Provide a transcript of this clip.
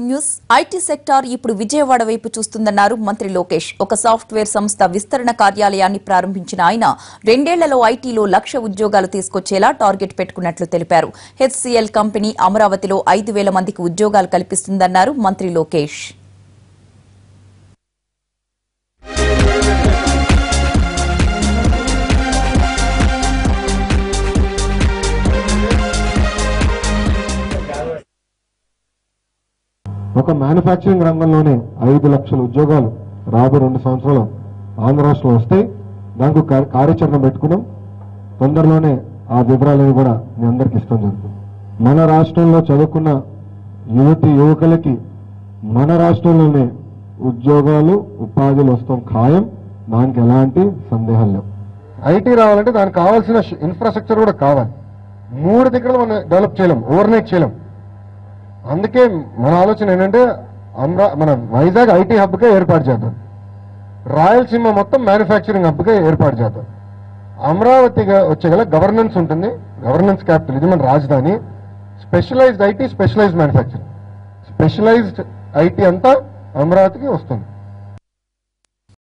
News IT sector ఇప్పుడు విజయవాడ వైపు చూస్తుందన్నారు మంత్రి లోకేష్. ఒక సాఫ్ట్వేర్ సంస్థ విస్తరణ కార్యాలయాన్ని ప్రారంభించిన ఆయన 2 ఏళ్లలో ఐటీలో 1,00,000 ఉద్యోగాలు తీసుకొచ్చేలా టార్గెట్ పెట్టుకున్నట్లు తెలిపారు. హెచ్సిఎల్ కంపెనీ అమరావతిలో 5,000 మందికి ఉద్యోగాలు కల్పిస్తుందన్నారు మంత్రి లోకేష్. ఒక మ్యానుఫ్యాక్చరింగ్ రంగంలోనే 5 లక్షల ఉద్యోగాలు రాబో 2 సంవత్సరాలు ఆంధ్ర రాష్ట్రంలో వస్తాయి. దానికి కార్యాచరణ పెట్టుకున్నాం. తొందరలోనే ఆ వివరాలను కూడా మీ అందరికి ఇష్టం జరుగుతుంది. మన రాష్ట్రంలో చదువుకున్న యువకులకి మన రాష్ట్రంలోనే ఉద్యోగాలు ఉపాధులు వస్తాం ఖాయం. దానికి ఎలాంటి సందేహం లేవు. ఐటీ రావాలంటే దానికి కావాల్సిన ఇన్ఫ్రాస్ట్రక్చర్ కూడా కావాలి. 3 దగ్గర మనం డెవలప్ చేయలేం, ఓవర్నైట్ చేయలేం. అందుకే మన ఆలోచన ఏంటంటే మన వైజాగ్ ఐటీ హబ్గా ఏర్పాటు చేద్దాం. రాయలసీమ మొత్తం మ్యానుఫ్యాక్చరింగ్ హబ్గా ఏర్పాటు చేద్దాం. అమరావతిగా వచ్చేగల గవర్నెన్స్ ఉంటుంది, గవర్నెన్స్ క్యాపిటల్. ఇది మన రాజధాని. Specialized IT, specialized manufacturing, specialized IT అంతా అమరావతికి వస్తుంది.